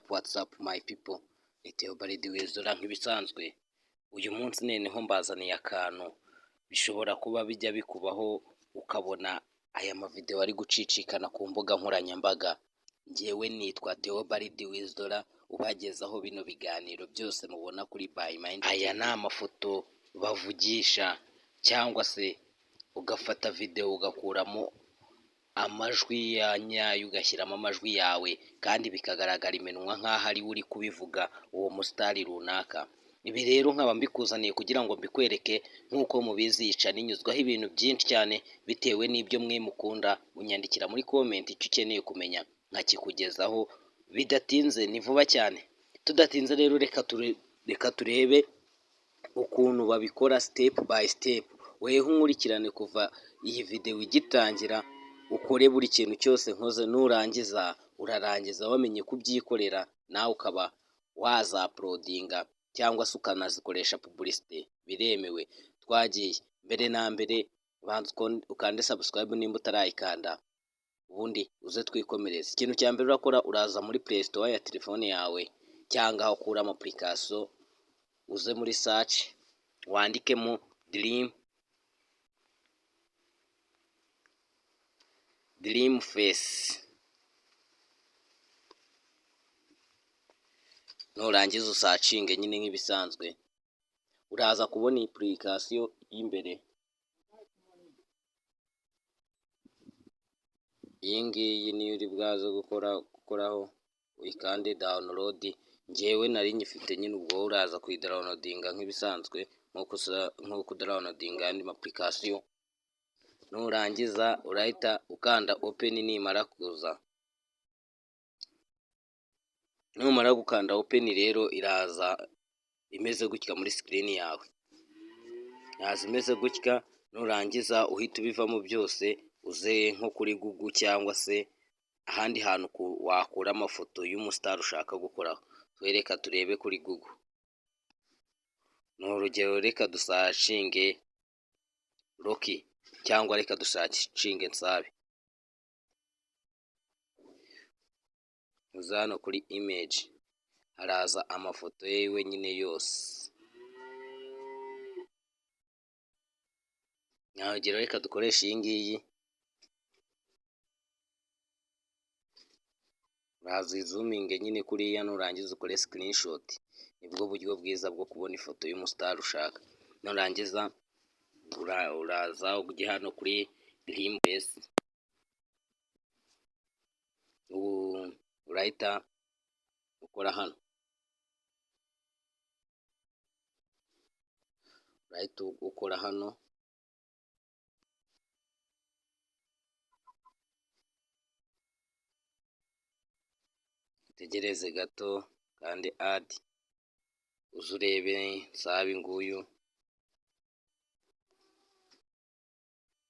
what's up my people, ni Theobald Wizora nk'ibisanzwe. Uyu munsi noneho mbazaniye akantu bishobora kuba bijya bikubaho ukabona aya mavideo ari gucicikana ku mbuga nkoranyambaga. Njyewe nitwa Theobald Wizora ubagezaho bino biganiro byose mubona kuri By Mind. Aya ni amafoto bavugisha cyangwa se ugafata video ugakuramo amajwi ya nyayo ugashyiramo amajwi yawe kandi bikagaragara iminwa nk'aho ari uri kubivuga uwo mustari runaka. Ibi rero nkaba mbikuzaniye kugira ngo mbikwereke nk'uko mubizi yica ninyuzwaho ibintu byinshi cyane bitewe n'ibyo mwe mukunda. Unyandikira muri comment icyo ukeneye kumenya nkakikugezaho bidatinze, ni vuba cyane. Tudatinze rero reka turebe ukuntu babikora step by step. Weho nkurikirane kuva iyi video igitangira ukore buri kintu cyose nkoze, nurangiza urarangiza wamenye kubyikorera nawe ukaba waza uploadinga cyangwa se ukanazikoresha publicity, biremewe. Twagiye mbere na mbere banza ukande subscribe nimba utarayikanda, ubundi uze twikomereza. Ikintu cya mbere urakora uraza muri Play Store ya telefone yawe cyangwa aho ukura application, uze muri search wandikemo Dream Face, nurangiza usacinge nyine nk'ibisanzwe uraza kubona iyi application y'imbere. Iyi ngiyi niyo uri bwaze gukoraho uyikande download. Njyewe nari nyifite nyine, ubwo uraza kuyidownloadinga nk'ibisanzwe nk'uko downloadinga andi application. Nurangiza urahita ukanda open. Nimara kuza, numara gukanda open rero iraza imeze gutya muri screen yawe, yaza imeze gutya. Nurangiza uhita ubivamo byose uze nko kuri Google cyangwa se ahandi hantu wakura amafoto y'umustar ushaka gukoraho. Twereka turebe kuri Google, n'urugero reka dusacinge Rocky cyangwa reka dusacinge Nsabe. Uzano kuri image haraza amafoto yewe nyine yose. Urugero reka dukoresha iyi ngiyi, uraza izuminge nyine kuriya, nurangiza ukore screenshot. Nibwo buryo bwiza bwo kubona ifoto y'umustar ushaka. Nurangiza uraza ujye hano kuri Dream Face, urahita ukora hano, tegereze gato kandi add, uze urebe Nsabe nguyu.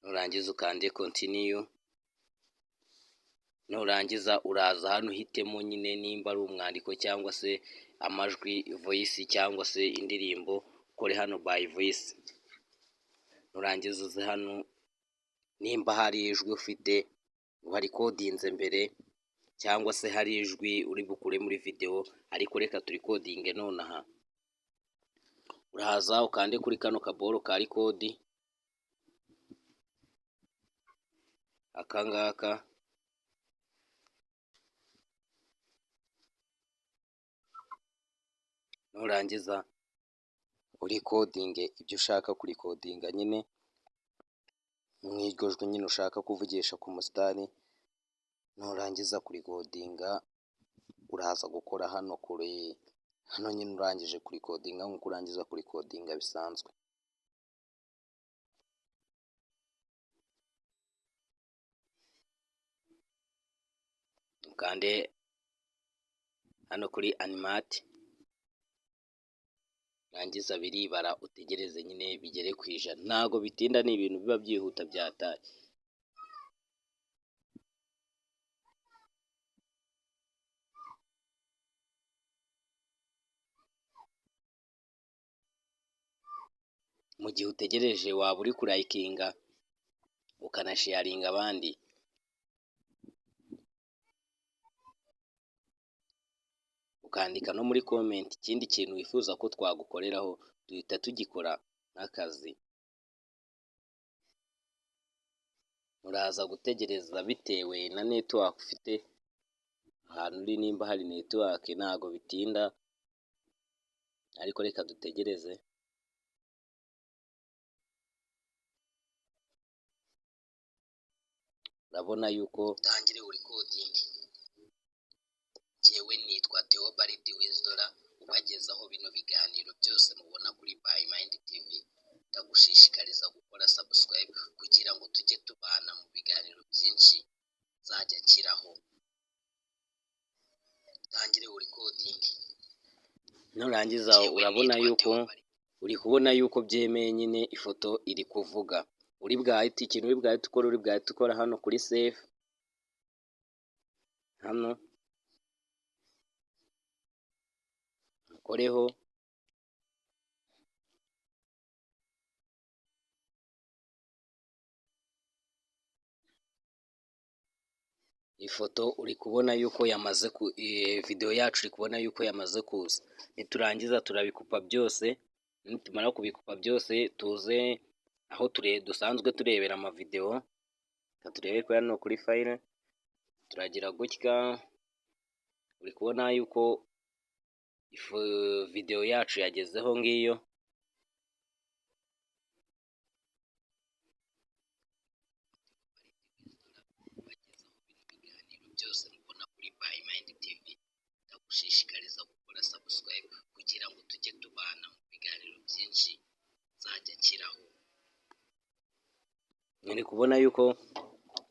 Nurangiza ukande continue. Nurangiza uraza hano uhitemo nyine nimba ari umwandiko cyangwa se amajwi voice cyangwa se indirimbo, ukore hano by voice. Nurangiza uze hano nimba hari ijwi ufite warikodinze mbere cyangwa se hari ijwi uri bukure muri video ariko reka turikodinge nonaha. Uraza ukande kuri kano kaboro ka record akangaka, nurangiza urikodinge ibyo ushaka kurikodinga nyine mwiryo jwi nyine ushaka kuvugisha ku mustari. Nurangiza kurikodinga uraza gukora hano hano nyine urangije kurikodinga nk'uko urangiza kurikodinga bisanzwe. Ukande hano kuri animate, rangiza biribara utegereze nyine bigere ku 100. Ntago bitinda, ni ibintu biba byihuta byataye. Mu gihe utegereje waba uri kurayikinga ukanasharinga abandi. ukandika no muri comment ikindi kintu wifuza ko twagukoreraho, duhita tugikora nk'akazi. Uraza gutegereza bitewe na network ufite, ahantu uri nimba hari network ntago bitinda, ariko reka dutegereze. Urabona yuko tangire recording. Jewe nitwa Theobald Wizdora, ubagezaho bino biganiro byose mubona kuri By Mind TV. Ndagushishikariza gukora subscribe kugira ngo tujye tubana mu biganiro byinshi nzajya nshyiraho. Tangire recording. Nurangiza urabona yuko uri kubona yuko byemeye nyine ifoto iri kuvuga. Uri bwahita ikintu uri bwahita ukora hano kuri save. Hano ukoreho, ifoto uri kubona yuko yamaze video yacu uri kubona yuko yamaze kuza. Niturangiza turabikupa byose, nitumara kubikupa byose tuze aho dusanzwe turebera amavideo. Turebe ko hano kuri file turagira gutya, uri kubona yuko video yacu yagezeho ngiyo. Byose mubona kuri By Mind TV. Ndagushishikariza gukora subscribe kugira ngo tujye tubana mu biganiro byinshi nzajya nshyiraho. Muri kubona yuko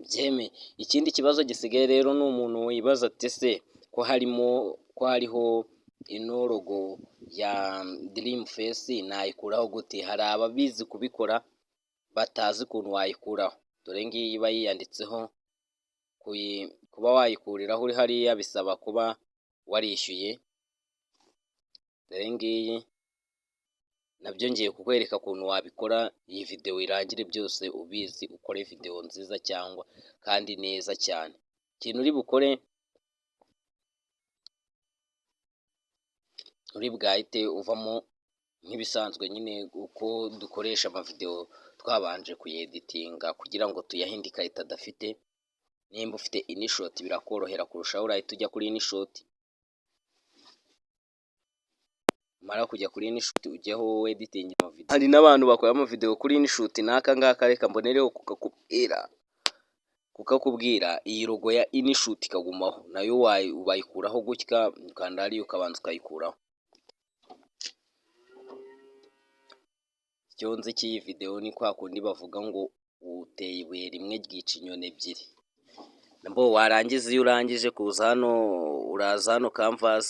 byemeye. Ikindi kibazo gisigaye rero ni umuntu wibaza ati se ko hariho ino logo ya Dream Face nayikuraho gute? Hari ababizi kubikora batazi ukuntu wayikuraho. Dore ngiyi iba yiyanditseho, kuba wayikuriraho uri hariya bisaba kuba warishyuye. Dore ngiyi nabyo ngiye kukwereka ukuntu wabikora, iyi video irangire byose ubizi, ukore video nziza cyangwa kandi neza cyane. Ikintu uri bukore, uri bwahite uvamo nk'ibisanzwe nyine uko dukoresha amavideo twabanje kuyeditinga kugira ngo tuyahinde ikarita adafite. Nimba ufite InShot birakorohera kurushaho, urahita ujya kuri InShot. Mara kujya kuri InShot ujyaho editing amavideo. Hari n'abantu bakora amavideo kuri InShot, n'aka ngaka reka mbonereho kukakubwira iyi logo ya InShot ikagumaho, nayo wayikuraho gutya ukanda hariya ukabanza ukayikuraho. Icyo nzi cy'iyi video ni kwa kundi bavuga ngo uteye ibuye rimwe ryica inyoni ebyiri. Nabo warangiza, iyo urangije kuza hano uraza hano canvas,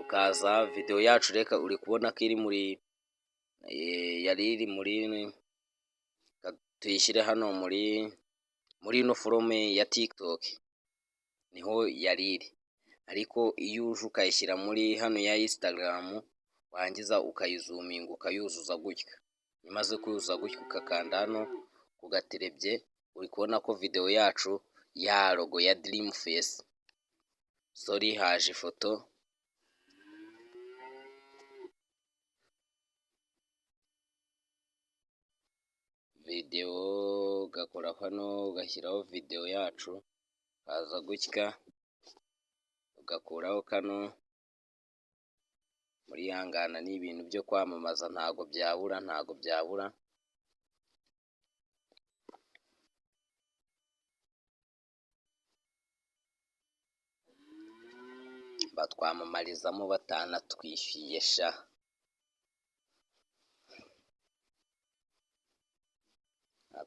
ukaza video yacu reka uri kubona ko iri muri tuyishyire hano muri ino forome ya TikTok, niho yari iri. Ariko iyo uje ukayishyira muri hano ya Instagram, warangiza ukayizuminga ukayuzuza gutya. Imaze kuyuzuza gutya ukakanda hano kugaterebye, uri kubona ko video yacu ya logo ya Dream Face, haje ifoto. Video ugakora hano ugashyiraho video yacu, ukaza gutya ugakuraho kano. Muri hangana ni ibintu byo kwamamaza, ntago byabura. Batwamamarizamo batanatwishyuye sha.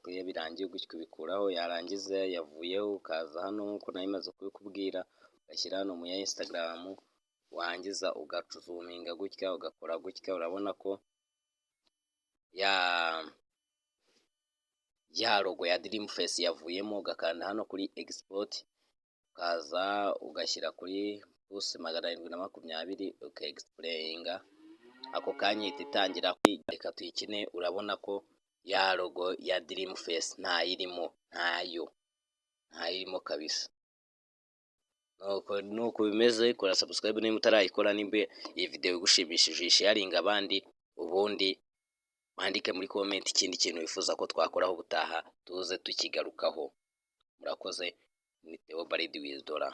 Iyo birangiye gutyo ubikuraho, yarangiza yavuyeho ukaza hano nkuko nayo imaze kubikubwira, ugashyira hano mu ya Instagram, wangiza ugazuminga gutya ugakora gutya. Urabona ko ya logo ya Dream Face yavuyemo, ugakanda hano kuri export, ukaza ugashyira kuri +720 ukaexplayinga. Ako kanya ihita itangira reka tuyikine. Urabona ko ya logo ya Dream Face ntayirimo kabisa. nuko bimeze, kora subscribe niba utarayikora, nimba iyi video igushimishije uyisharinga abandi, ubundi wandike muri comment ikindi kintu wifuza ko twakoraho ubutaha tuze tukigarukaho. Murakoze, ni Theo Baridi Wizdora.